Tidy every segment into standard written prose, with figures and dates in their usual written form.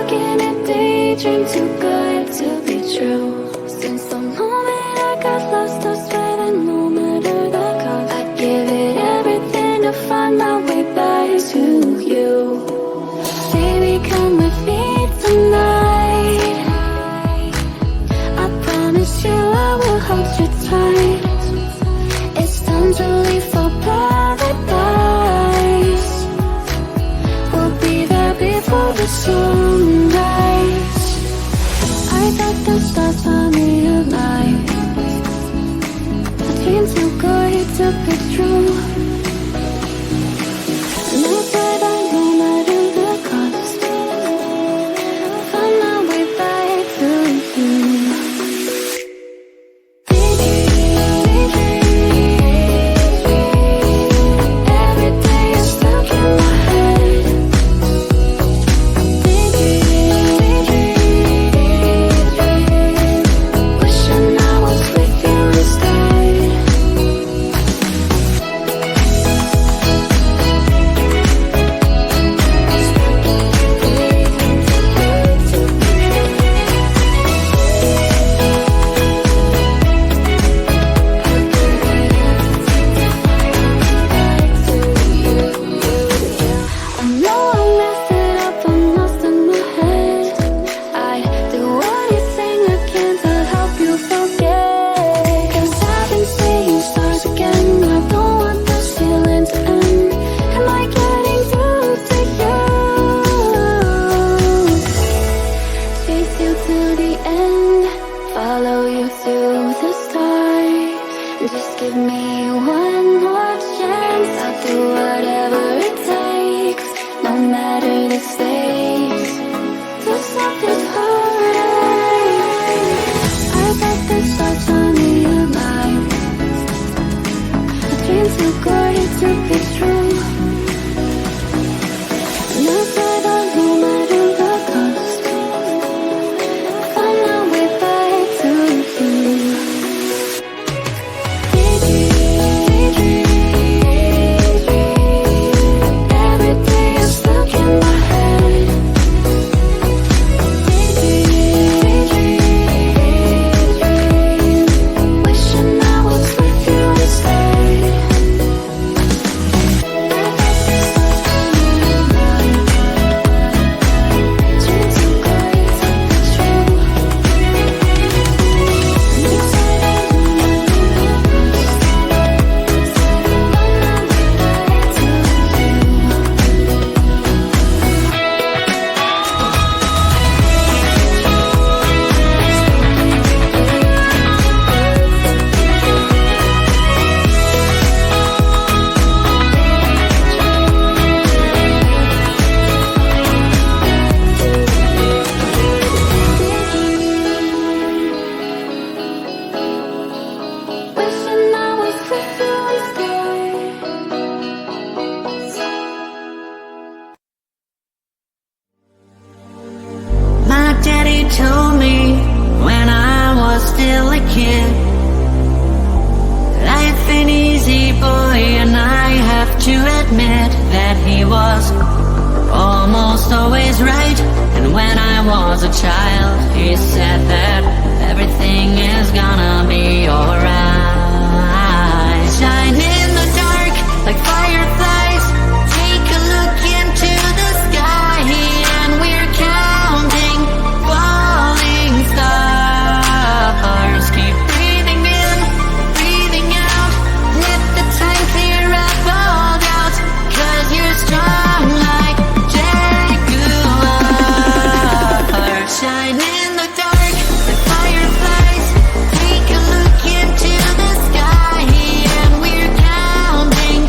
making a daydream too good to be true. Since the moment I got lost, I swear that no matter the cost, I'd give it everything to find my way back to you. Baby, come with me tonight. I promise you I will hold you tight. It's time to leave for paradise. We'll be there before the sunrise. I got the stars on me alive. A dream too good to be true. No said I no matter the cost, find my way back to you. Every day you're stuck in my head. Wishing I was with you instead. I know I messed it up, I'm lost in my head. I'd do anything I can to help you forget. 'Cause I've been seeing stars again. I don't want this feeling to end. Am I getting through to you? Chase you to the end, follow you through the stars. Just give me one more chance. I'll do whatever it takes, no matter the stakes, to stop this heartache. I got the stars on me alive. A dream too good to be true. No said I no matter the cost, find my way back to you. Every day you're stuck in my head. Wishing I was with you instead. Dream too good to be true. You said I no matter the cost, find my way back to you. Wishing I was with you instead. My daddy told me when I was still a kid, life ain't easy, boy, and I have to admit that he was almost always right. And when I was a child, he said that everything is gonna be alright. Shine in the dark like fireflies. Take a look into the sky, and we're counting falling stars. Keep breathing in, breathing out. Let the time clear up all doubt. 'Cause you're strong like jaguar. Shine in the dark like fireflies. Take a look into the sky, and we're counting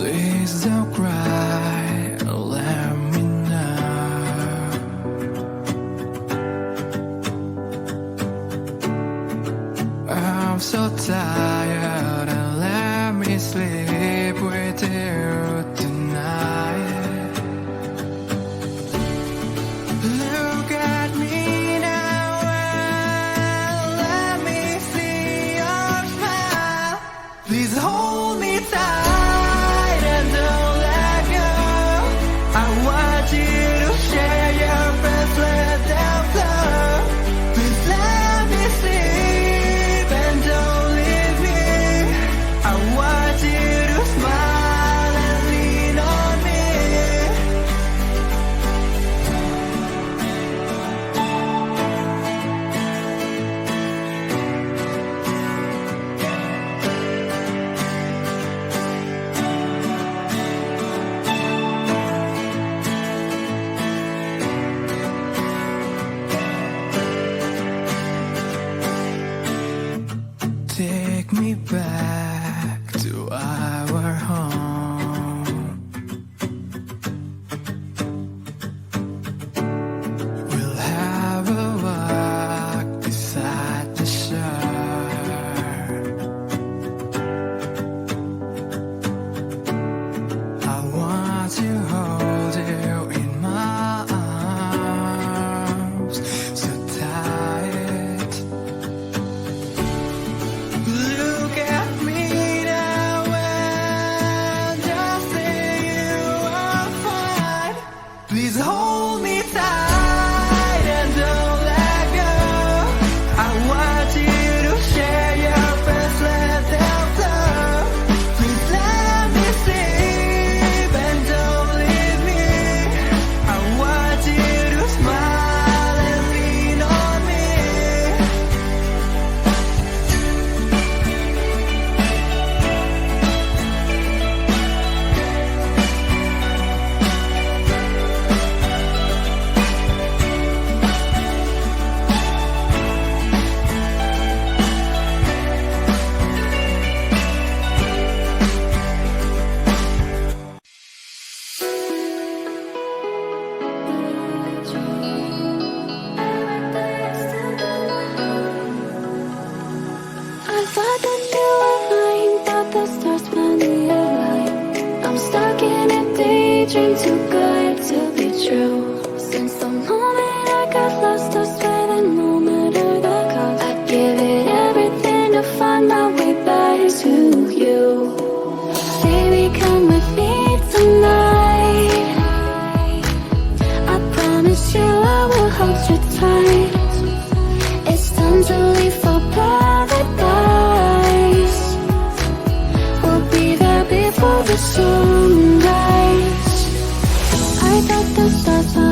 Please don't cry, let me know. I'm so tired and let me sleep with you tonight. Look at me now and let me see your smile. Please hold me tight and don't let go. I want you to share your breath, let them flow. Please let me sleep and don't leave me. I want you to smile and lean on me. Take me back to our home. We'll have a walk beside the shore. I want to hold you in my arms so tight. Look at me now and just say you are fine. Please hold me tight and don't let go. I want you to share your breath, let them flow. Please let me sleep and don't leave me. I want you to smile and lean on me. I thought that you were mine, thought the stars finally aligned. I'm stuck in a daydream, too good to be true. Since the moment I got lost, I swear that no matter the cost, I'd give it everything to find my way back to you. Baby, come with me tonight. I promise you I will hold you tight. It's time to leave for paradise. We'll be there before the sunrise. I thought the stars were